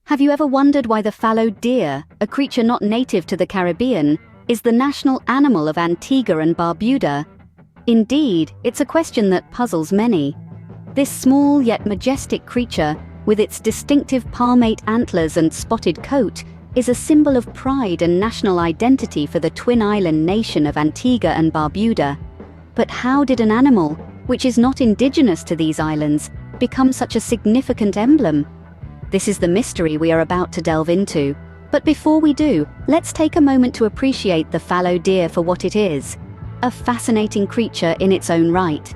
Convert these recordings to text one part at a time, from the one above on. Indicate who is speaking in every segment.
Speaker 1: Have you ever wondered why the fallow deer, a creature not native to the Caribbean, is the national animal of Antigua and Barbuda? Indeed, it's a question that puzzles many. This small yet majestic creature, with its distinctive palmate antlers and spotted coat, is a symbol of pride and national identity for the twin island nation of Antigua and Barbuda. But how did an animal, which is not indigenous to these islands, become such a significant emblem? This is the mystery we are about to delve into. But before we do, let's take a moment to appreciate the fallow deer for what it is: a fascinating creature in its own right.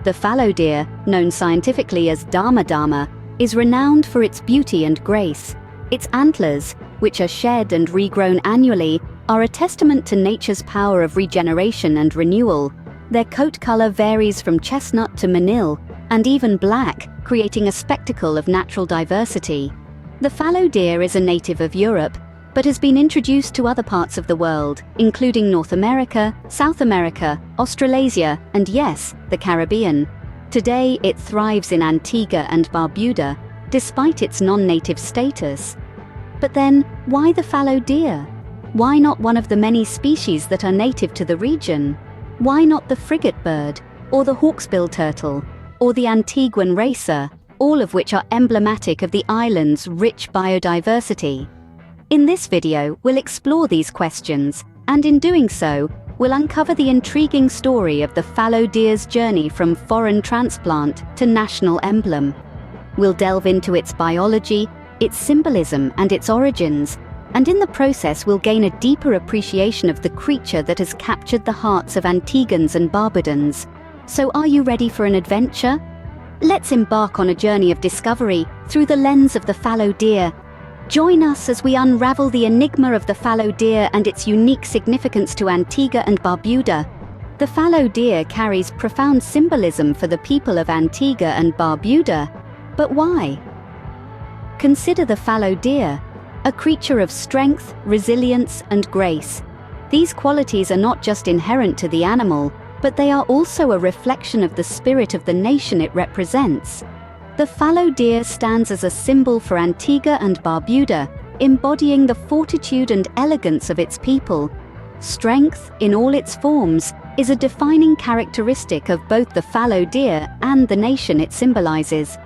Speaker 1: The fallow deer, known scientifically as Dama, is renowned for its beauty and grace. Its antlers, which are shed and regrown annually, are a testament to nature's power of regeneration and renewal. Their coat color varies from chestnut to manil, and even black, creating a spectacle of natural diversity. The fallow deer is a native of Europe, but has been introduced to other parts of the world, including North America, South America, Australasia, and yes, the Caribbean. Today, it thrives in Antigua and Barbuda, despite its non-native status. But then, why the fallow deer? Why not one of the many species that are native to the region? Why not the frigate bird, or the hawksbill turtle, or the Antiguan racer, all of which are emblematic of the island's rich biodiversity? In this video, we'll explore these questions, and in doing so, we'll uncover the intriguing story of the fallow deer's journey from foreign transplant to national emblem. We'll delve into its biology, its symbolism, and its origins, and in the process we'll gain a deeper appreciation of the creature that has captured the hearts of Antiguans and Barbudans. So are you ready for an adventure? Let's embark on a journey of discovery through the lens of the fallow deer. Join us as we unravel the enigma of the fallow deer and its unique significance to Antigua and Barbuda. The fallow deer carries profound symbolism for the people of Antigua and Barbuda. But why? Consider the fallow deer, a creature of strength, resilience, and grace. These qualities are not just inherent to the animal, but they are also a reflection of the spirit of the nation it represents. The fallow deer stands as a symbol for Antigua and Barbuda, embodying the fortitude and elegance of its people. Strength, in all its forms, is a defining characteristic of both the fallow deer and the nation it symbolizes.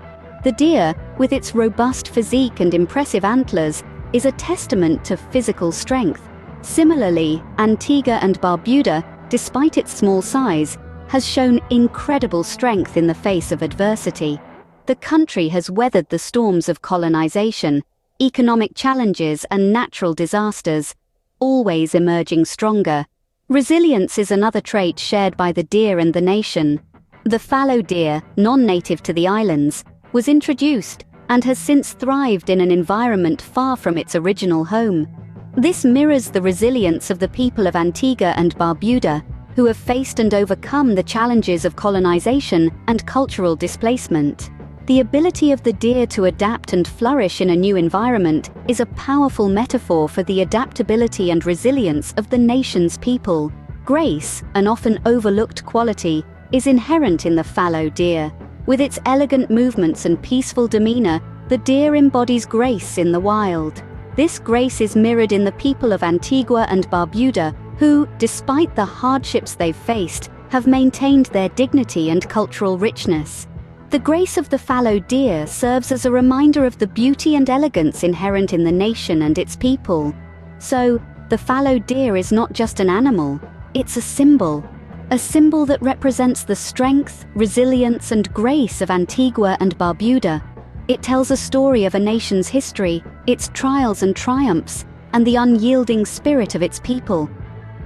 Speaker 1: The deer, with its robust physique and impressive antlers, is a testament to physical strength. Similarly, Antigua and Barbuda, despite its small size, has shown incredible strength in the face of adversity. The country has weathered the storms of colonization, economic challenges, and natural disasters, always emerging stronger. Resilience is another trait shared by the deer and the nation. The fallow deer, non-native to the islands, was introduced and has since thrived in an environment far from its original home. This mirrors the resilience of the people of Antigua and Barbuda, who have faced and overcome the challenges of colonization and cultural displacement. The ability of the deer to adapt and flourish in a new environment is a powerful metaphor for the adaptability and resilience of the nation's people. Grace, an often overlooked quality, is inherent in the fallow deer. With its elegant movements and peaceful demeanor, the deer embodies grace in the wild. This grace is mirrored in the people of Antigua and Barbuda, who, despite the hardships they've faced, have maintained their dignity and cultural richness. The grace of the fallow deer serves as a reminder of the beauty and elegance inherent in the nation and its people. So, the fallow deer is not just an animal, it's a symbol that represents the strength, resilience, and grace of Antigua and Barbuda. It tells a story of a nation's history, its trials and triumphs, and the unyielding spirit of its people.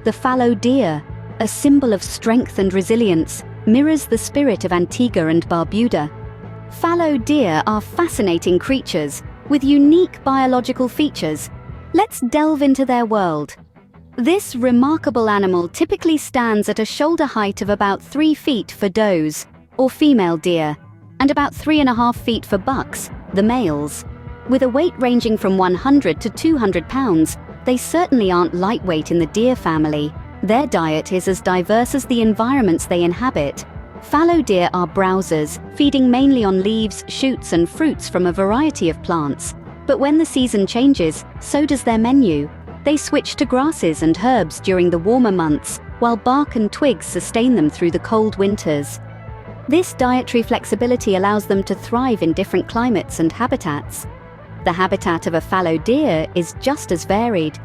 Speaker 1: The fallow deer, a symbol of strength and resilience, mirrors the spirit of Antigua and Barbuda. Fallow deer are fascinating creatures with unique biological features. Let's delve into their world. This remarkable animal typically stands at a shoulder height of about 3 feet for does, or female deer, and about 3.5 feet for bucks, the males. With a weight ranging from 100 to 200 pounds, they certainly aren't lightweight in the deer family. Their diet is as diverse as the environments they inhabit. Fallow deer are browsers, feeding mainly on leaves, shoots, and fruits from a variety of plants. But when the season changes, so does their menu. They switch to grasses and herbs during the warmer months, while bark and twigs sustain them through the cold winters. This dietary flexibility allows them to thrive in different climates and habitats. The habitat of a fallow deer is just as varied.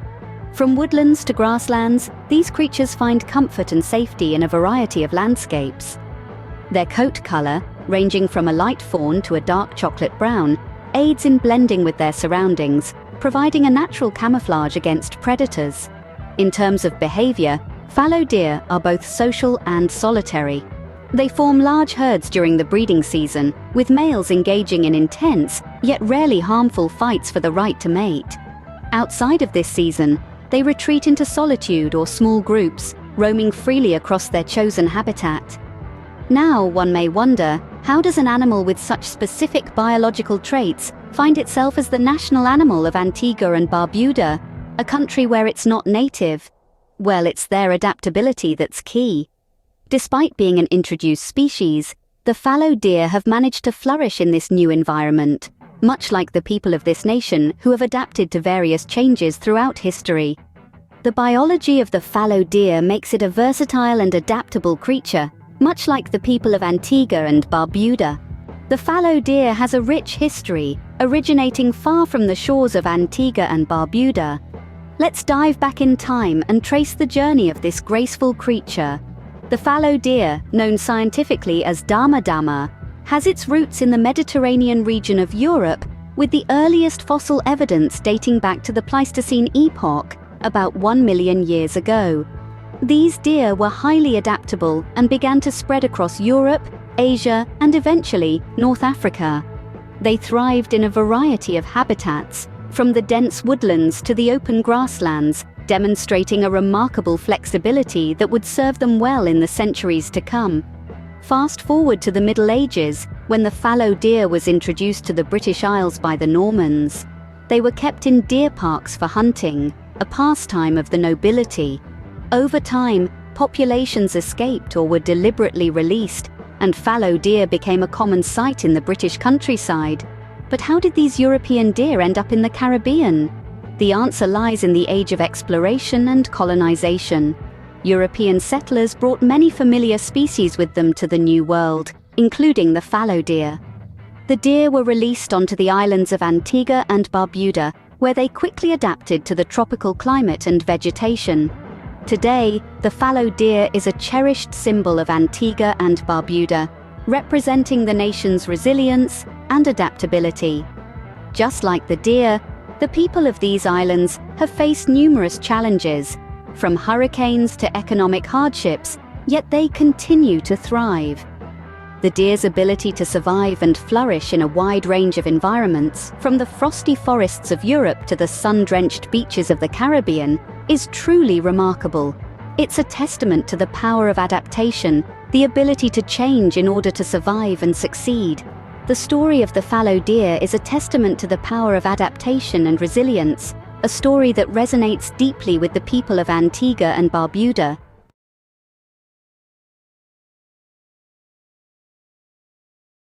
Speaker 1: From woodlands to grasslands, these creatures find comfort and safety in a variety of landscapes. Their coat color, ranging from a light fawn to a dark chocolate brown, aids in blending with their surroundings, providing a natural camouflage against predators. In terms of behavior, fallow deer are both social and solitary. They form large herds during the breeding season, with males engaging in intense, yet rarely harmful fights for the right to mate. Outside of this season, they retreat into solitude or small groups, roaming freely across their chosen habitat. Now, one may wonder, how does an animal with such specific biological traits find itself as the national animal of Antigua and Barbuda, a country where it's not native? Well, it's their adaptability that's key. Despite being an introduced species, the fallow deer have managed to flourish in this new environment, much like the people of this nation who have adapted to various changes throughout history. The biology of the fallow deer makes it a versatile and adaptable creature, much like the people of Antigua and Barbuda. The fallow deer has a rich history, originating far from the shores of Antigua and Barbuda. Let's dive back in time and trace the journey of this graceful creature. The fallow deer, known scientifically as Dama, has its roots in the Mediterranean region of Europe, with the earliest fossil evidence dating back to the Pleistocene epoch, about 1 million years ago. These deer were highly adaptable and began to spread across Europe, Asia, and eventually North Africa. They thrived in a variety of habitats, from the dense woodlands to the open grasslands, demonstrating a remarkable flexibility that would serve them well in the centuries to come. Fast forward to the Middle Ages, when the fallow deer was introduced to the British Isles by the Normans. They were kept in deer parks for hunting, a pastime of the nobility. Over time, populations escaped or were deliberately released, and fallow deer became a common sight in the British countryside. But how did these European deer end up in the Caribbean? The answer lies in the age of exploration and colonization. European settlers brought many familiar species with them to the New World, including the fallow deer. The deer were released onto the islands of Antigua and Barbuda, where they quickly adapted to the tropical climate and vegetation. Today, the fallow deer is a cherished symbol of Antigua and Barbuda, representing the nation's resilience and adaptability. Just like the deer, the people of these islands have faced numerous challenges, from hurricanes to economic hardships, yet they continue to thrive. The deer's ability to survive and flourish in a wide range of environments, from the frosty forests of Europe to the sun-drenched beaches of the Caribbean, is truly remarkable. It's a testament to the power of adaptation, the ability to change in order to survive and succeed. The story of the fallow deer is a testament to the power of adaptation and resilience, a story that resonates deeply with the people of Antigua and Barbuda,